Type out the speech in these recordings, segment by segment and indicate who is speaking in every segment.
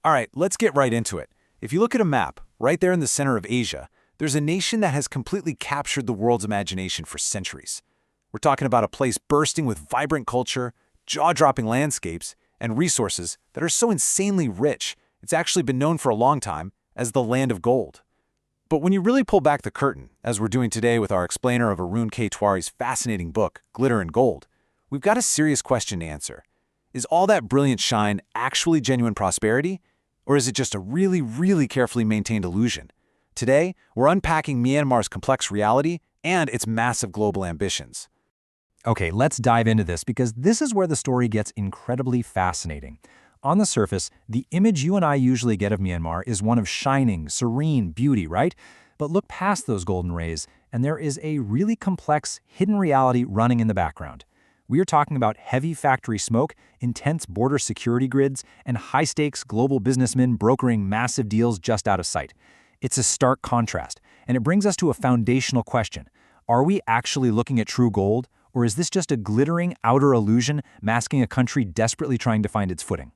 Speaker 1: All right, let's get right into it. If you look at a map, right there in the center of Asia, there's a nation that has completely captured the world's imagination for centuries. We're talking about a place bursting with vibrant culture, jaw-dropping landscapes, and resources that are so insanely rich, it's actually been known for a long time as the land of gold. But when you really pull back the curtain, as we're doing today with our explainer of Arun K. Tiwari's fascinating book, Glitter and Gold, we've got a serious question to answer. Is all that brilliant shine actually genuine prosperity? Or is it just a really carefully maintained illusion? Today, we're unpacking Myanmar's complex reality and its massive global ambitions.
Speaker 2: Okay, let's dive into this because this is where the story gets incredibly fascinating. On the surface, the image you and I usually get of Myanmar is one of shining, serene beauty, right? But look past those golden rays, and there is a really complex, hidden reality running in the background. We are talking about heavy factory smoke, intense border security grids, and high-stakes global businessmen brokering massive deals just out of sight. It's a stark contrast, and it brings us to a foundational question. Are we actually looking at true gold, or is this just a glittering outer illusion masking a country desperately trying to find its footing?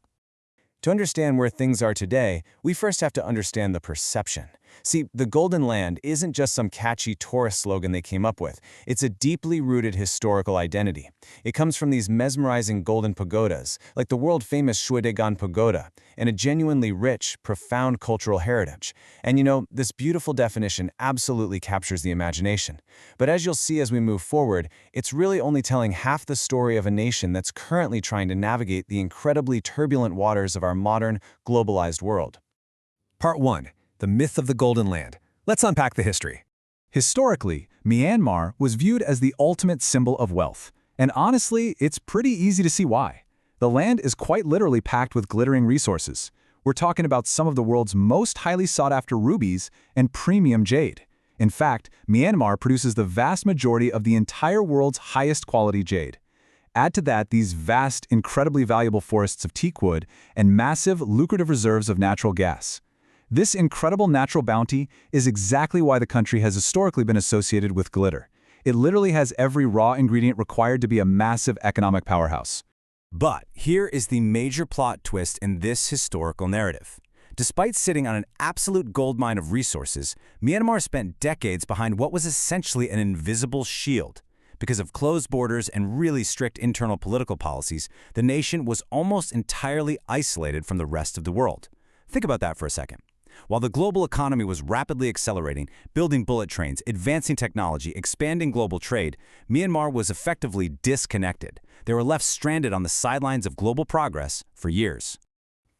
Speaker 3: To understand where things are today, we first have to understand the perception. See, the Golden Land isn't just some catchy tourist slogan they came up with. It's a deeply rooted historical identity. It comes from these mesmerizing golden pagodas, like the world-famous Shwedagon Pagoda, and a genuinely rich, profound cultural heritage. And this beautiful definition absolutely captures the imagination. But as you'll see as we move forward, it's really only telling half the story of a nation that's currently trying to navigate the incredibly turbulent waters of our modern, globalized world.
Speaker 1: Part 1. The myth of the Golden Land. Let's unpack the history. Historically, Myanmar was viewed as the ultimate symbol of wealth. And honestly, it's pretty easy to see why. The land is quite literally packed with glittering resources. We're talking about some of the world's most highly sought-after rubies and premium jade. In fact, Myanmar produces the vast majority of the entire world's highest quality jade. Add to that these vast, incredibly valuable forests of teakwood and massive, lucrative reserves of natural gas. This incredible natural bounty is exactly why the country has historically been associated with glitter. It literally has every raw ingredient required to be a massive economic powerhouse. But here is the major plot twist in this historical narrative. Despite sitting on an absolute goldmine of resources, Myanmar spent decades behind what was essentially an invisible shield. Because of closed borders and really strict internal political policies, the nation was almost entirely isolated from the rest of the world. Think about that for a second. While the global economy was rapidly accelerating, building bullet trains, advancing technology, expanding global trade, Myanmar was effectively disconnected. They were left stranded on the sidelines of global progress for years.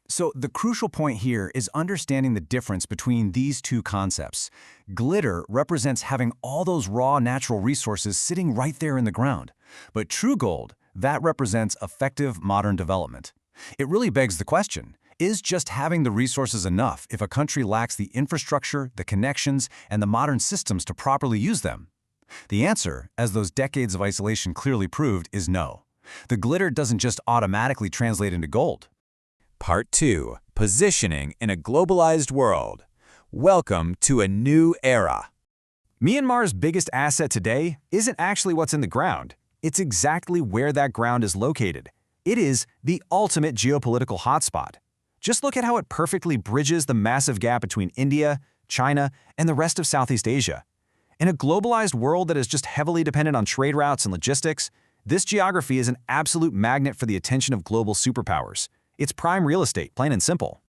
Speaker 1: So the crucial point here is understanding the difference between these two concepts. Glitter represents having all those raw natural resources sitting right there in the ground. But true gold, that represents effective modern development. It really begs the question, is just having the resources enough if a country lacks the infrastructure, the connections, and the modern systems to properly use them? The answer, as those decades of isolation clearly proved, is no. The glitter doesn't just automatically translate into gold. Part 2. Positioning in a globalized world. Welcome to a new era. Myanmar's biggest asset today isn't actually what's in the ground. It's exactly where that ground is located. It is the ultimate geopolitical hotspot. Just look at how it perfectly bridges the massive gap between India, China, and the rest of Southeast Asia. In a globalized world that is just heavily dependent on trade routes and logistics, this geography is an absolute magnet for the attention of global superpowers. It's prime real estate, plain and simple.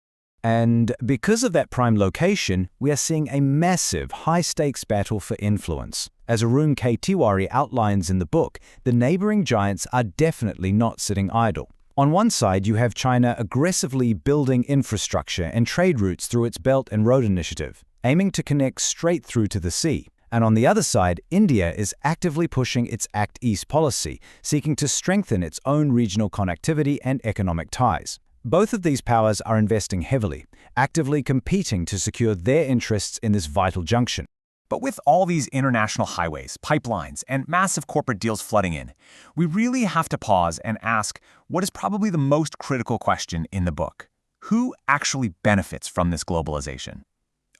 Speaker 1: And because of that prime location, we are seeing a massive, high-stakes battle for influence. As Arun K. Tiwari outlines in the book, the neighboring giants are definitely not sitting idle. On one side, you have China aggressively building infrastructure and trade routes through its Belt and Road Initiative, aiming to connect straight through to the sea. And on the other side, India is actively pushing its Act East policy, seeking to strengthen its own regional connectivity and economic ties. Both of these powers are investing heavily, actively competing to secure their interests in this vital junction. But with all these international highways, pipelines, and massive corporate deals flooding in, we really have to pause and ask what is probably the most critical question in the book. Who actually benefits from this globalization?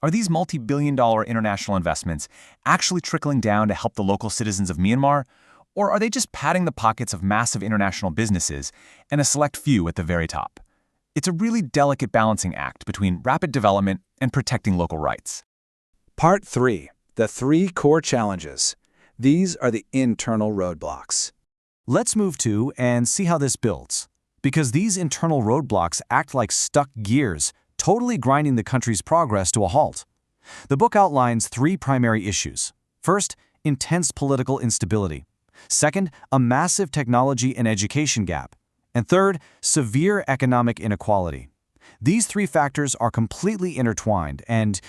Speaker 1: Are these multi-billion-dollar international investments actually trickling down to help the local citizens of Myanmar? Or are they just padding the pockets of massive international businesses and a select few at the very top? It's a really delicate balancing act between rapid development and protecting local rights.
Speaker 2: Part 3. The 3 core challenges. These are the internal roadblocks.
Speaker 3: Let's move to and see how this builds. Because these internal roadblocks act like stuck gears, totally grinding the country's progress to a halt. The book outlines 3 primary issues. First, intense political instability. Second, a massive technology and education gap. And third, severe economic inequality. These 3 factors are completely intertwined and,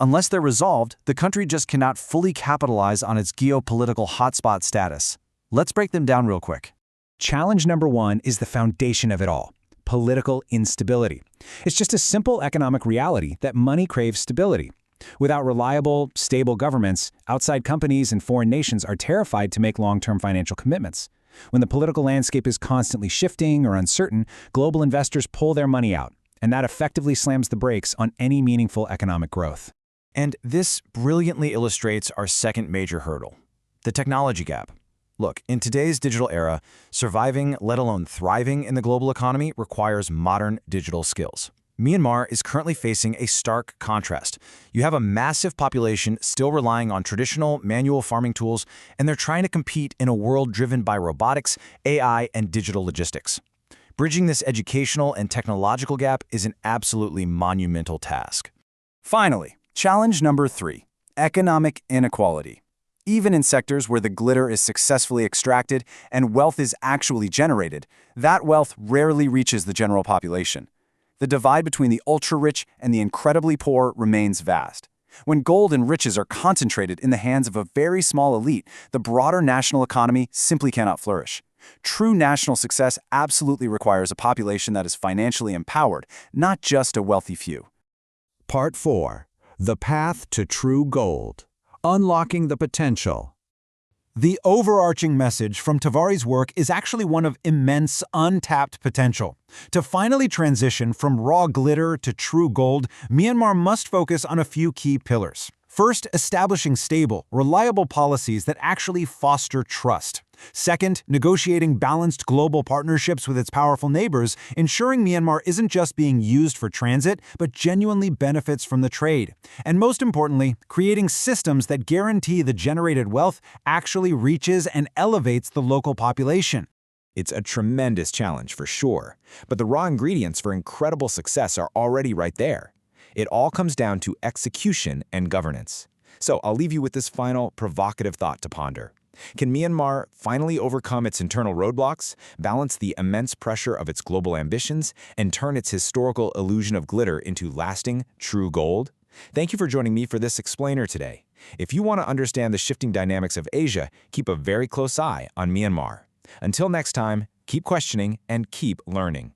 Speaker 3: unless they're resolved, the country just cannot fully capitalize on its geopolitical hotspot status. Let's break them down real quick.
Speaker 2: Challenge number 1 is the foundation of it all: political instability. It's just a simple economic reality that money craves stability. Without reliable, stable governments, outside companies and foreign nations are terrified to make long-term financial commitments. When the political landscape is constantly shifting or uncertain, global investors pull their money out, and that effectively slams the brakes on any meaningful economic growth.
Speaker 3: And this brilliantly illustrates our second major hurdle, the technology gap. Look, in today's digital era, surviving, let alone thriving in the global economy requires modern digital skills. Myanmar is currently facing a stark contrast. You have a massive population still relying on traditional manual farming tools, and they're trying to compete in a world driven by robotics, AI, and digital logistics. Bridging this educational and technological gap is an absolutely monumental task.
Speaker 2: Finally, challenge number 3, economic inequality. Even in sectors where the glitter is successfully extracted and wealth is actually generated, that wealth rarely reaches the general population. The divide between the ultra-rich and the incredibly poor remains vast. When gold and riches are concentrated in the hands of a very small elite, the broader national economy simply cannot flourish. True national success absolutely requires a population that is financially empowered, not just a wealthy few.
Speaker 1: Part 4. The Path to True Gold. Unlocking the Potential.
Speaker 2: The overarching message from Tavari's work is actually one of immense, untapped potential. To finally transition from raw glitter to true gold, Myanmar must focus on a few key pillars. First, establishing stable, reliable policies that actually foster trust. Second, negotiating balanced global partnerships with its powerful neighbors, ensuring Myanmar isn't just being used for transit, but genuinely benefits from the trade. And most importantly, creating systems that guarantee the generated wealth actually reaches and elevates the local population.
Speaker 4: It's a tremendous challenge for sure, but the raw ingredients for incredible success are already right there. It all comes down to execution and governance. So I'll leave you with this final provocative thought to ponder. Can Myanmar finally overcome its internal roadblocks, balance the immense pressure of its global ambitions, and turn its historical illusion of glitter into lasting, true gold? Thank you for joining me for this explainer today. If you want to understand the shifting dynamics of Asia, keep a very close eye on Myanmar. Until next time, keep questioning and keep learning.